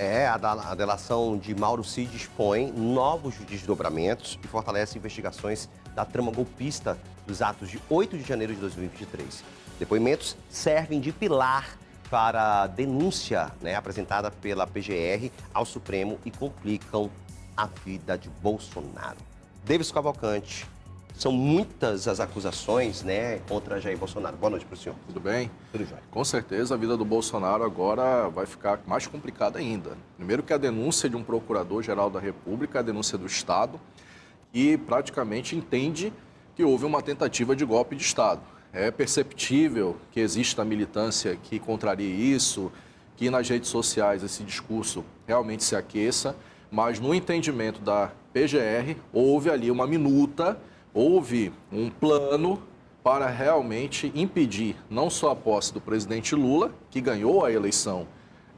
A delação de Mauro Cid expõe novos desdobramentos e fortalece investigações da trama golpista dos atos de 8 de janeiro de 2023. Depoimentos servem de pilar para a denúncia, apresentada pela PGR ao Supremo e complicam a vida de Bolsonaro. Davis Cavalcante, são muitas as acusações, contra Jair Bolsonaro. Boa noite para o senhor. Tudo bem? Tudo jóia. Com certeza a vida do Bolsonaro agora vai ficar mais complicada ainda. Primeiro que a denúncia de um procurador-geral da República, a denúncia do Estado, que praticamente entende que houve uma tentativa de golpe de Estado. É perceptível que exista militância que contrarie isso, que nas redes sociais esse discurso realmente se aqueça, mas no entendimento da PGR houve ali uma minuta, houve um plano para realmente impedir não só a posse do presidente Lula, que ganhou a eleição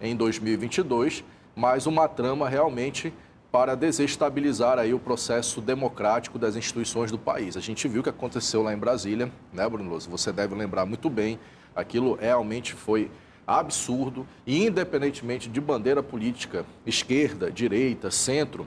em 2022, mas uma trama realmente para desestabilizar aí o processo democrático das instituições do país. A gente viu o que aconteceu lá em Brasília, né, Bruno Luz? Você deve lembrar muito bem, aquilo realmente foi absurdo e independentemente de bandeira política, esquerda, direita, centro,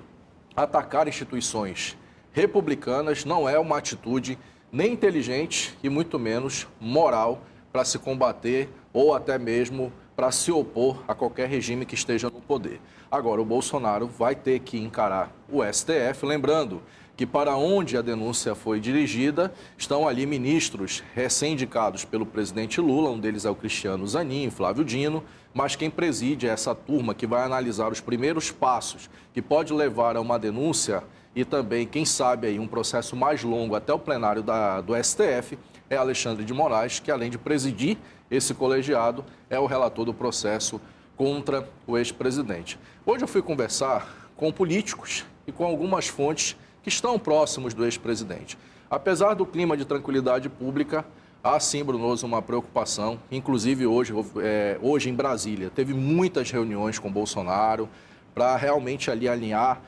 atacar instituições republicanas não é uma atitude nem inteligente e muito menos moral para se combater ou até mesmo para se opor a qualquer regime que esteja no poder. Agora, o Bolsonaro vai ter que encarar o STF, lembrando que para onde a denúncia foi dirigida, estão ali ministros recém-indicados pelo presidente Lula, um deles é o Cristiano Zanin, Flávio Dino, mas quem preside é essa turma que vai analisar os primeiros passos, que pode levar a uma denúncia e também, quem sabe, aí, um processo mais longo até o plenário do STF, é Alexandre de Moraes, que além de presidir esse colegiado, é o relator do processo contra o ex-presidente. Hoje eu fui conversar com políticos e com algumas fontes que estão próximos do ex-presidente. Apesar do clima de tranquilidade pública, há sim, Brunoso, uma preocupação. Inclusive hoje em Brasília, teve muitas reuniões com Bolsonaro para realmente ali alinhar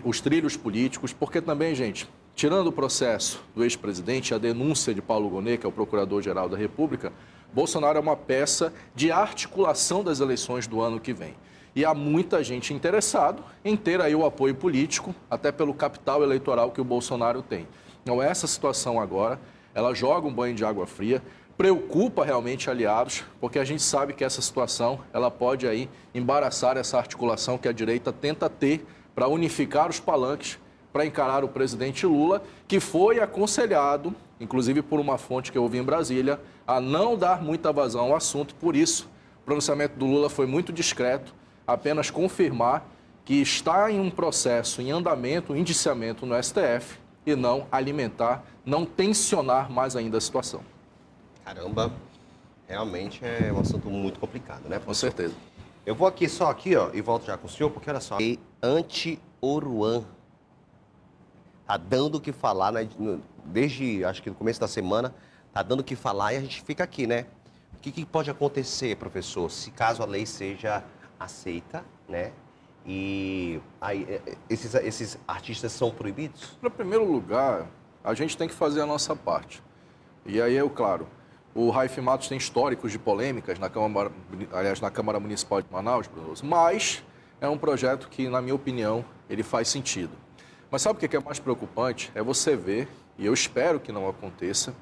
os trilhos políticos, porque também, gente, tirando o processo do ex-presidente, a denúncia de Paulo Gonet, que é o Procurador-Geral da República, Bolsonaro é uma peça de articulação das eleições do ano que vem. E há muita gente interessada em ter aí o apoio político, até pelo capital eleitoral que o Bolsonaro tem. Então, essa situação agora, ela joga um banho de água fria, preocupa realmente aliados, porque a gente sabe que essa situação, ela pode aí embaraçar essa articulação que a direita tenta ter para unificar os palanques, para encarar o presidente Lula, que foi aconselhado, inclusive por uma fonte que eu ouvi em Brasília, a não dar muita vazão ao assunto. Por isso, o pronunciamento do Lula foi muito discreto, apenas confirmar que está em um processo em andamento, indiciamento no STF, e não alimentar, não tensionar mais ainda a situação. Caramba, realmente é um assunto muito complicado, né, professor? Com certeza. Eu vou aqui e volto já com o senhor, porque olha só, anti-Oruan tá dando o que falar, né, desde, acho que no começo da semana, tá dando o que falar e a gente fica aqui, né? O que pode acontecer, professor, se caso a lei seja aceita, né? E aí, esses artistas são proibidos? Em primeiro lugar, a gente tem que fazer a nossa parte. E aí, claro, o Raif Matos tem históricos de polêmicas na Câmara Municipal de Manaus, mas é um projeto que, na minha opinião, ele faz sentido. Mas sabe o que é mais preocupante? É você ver, e eu espero que não aconteça,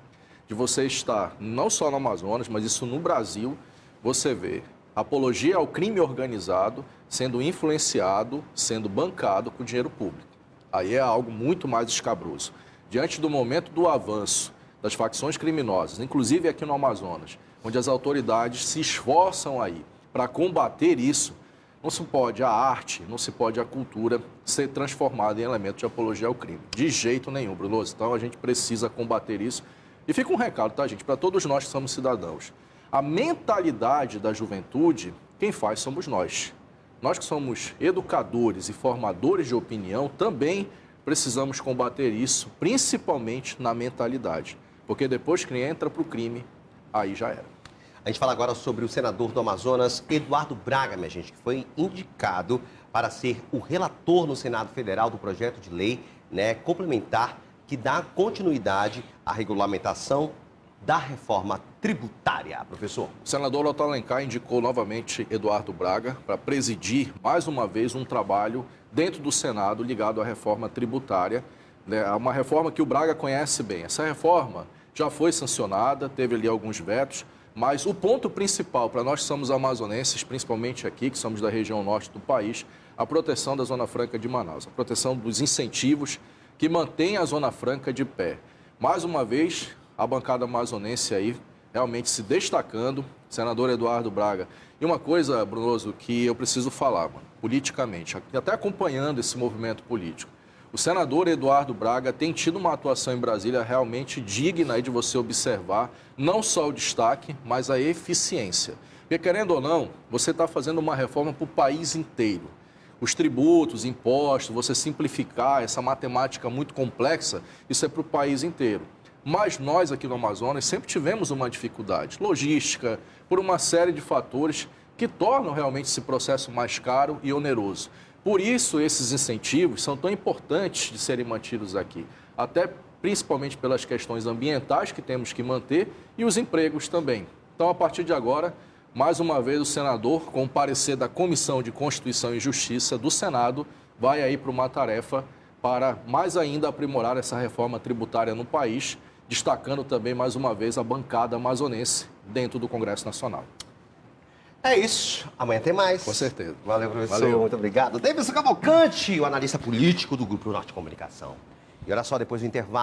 de você estar, não só no Amazonas, mas isso no Brasil, você vê apologia ao crime organizado sendo influenciado, sendo bancado com dinheiro público. Aí é algo muito mais escabroso. Diante do momento do avanço das facções criminosas, inclusive aqui no Amazonas, onde as autoridades se esforçam aí para combater isso, não se pode a arte, não se pode a cultura ser transformada em elemento de apologia ao crime. De jeito nenhum, Bruno. Então a gente precisa combater isso. E fica um recado, tá, gente, para todos nós que somos cidadãos. A mentalidade da juventude, quem faz somos nós. Nós que somos educadores e formadores de opinião, também precisamos combater isso, principalmente na mentalidade. Porque depois que entra para o crime, aí já era. A gente fala agora sobre o senador do Amazonas, Eduardo Braga, minha gente, que foi indicado para ser o relator no Senado Federal do projeto de lei, complementar, que dá continuidade à regulamentação da reforma tributária, professor? O senador Otto Alencar indicou novamente Eduardo Braga para presidir mais uma vez um trabalho dentro do Senado ligado à reforma tributária, né? Uma reforma que o Braga conhece bem. Essa reforma já foi sancionada, teve ali alguns vetos, mas o ponto principal para nós que somos amazonenses, principalmente aqui, que somos da região norte do país, a proteção da Zona Franca de Manaus, a proteção dos incentivos que mantêm a Zona Franca de pé. Mais uma vez, a bancada amazonense aí realmente se destacando, senador Eduardo Braga. E uma coisa, Brunoso, que eu preciso falar, mano, politicamente, até acompanhando esse movimento político. O senador Eduardo Braga tem tido uma atuação em Brasília realmente digna aí de você observar, não só o destaque, mas a eficiência. Porque, querendo ou não, você está fazendo uma reforma para o país inteiro. Os tributos, impostos, você simplificar essa matemática muito complexa, isso é para o país inteiro. Mas nós aqui no Amazonas sempre tivemos uma dificuldade logística, por uma série de fatores que tornam realmente esse processo mais caro e oneroso. Por isso, esses incentivos são tão importantes de serem mantidos aqui, até principalmente pelas questões ambientais que temos que manter e os empregos também. Então, a partir de agora, mais uma vez, o senador, com o parecer da Comissão de Constituição e Justiça do Senado, vai aí para uma tarefa para mais ainda aprimorar essa reforma tributária no país, destacando também, mais uma vez, a bancada amazonense dentro do Congresso Nacional. É isso. Amanhã tem mais. Com certeza. Valeu, professor. Valeu. Muito obrigado. Davidson Cavalcante, o analista político do Grupo Norte Comunicação. E olha só, depois do intervalo...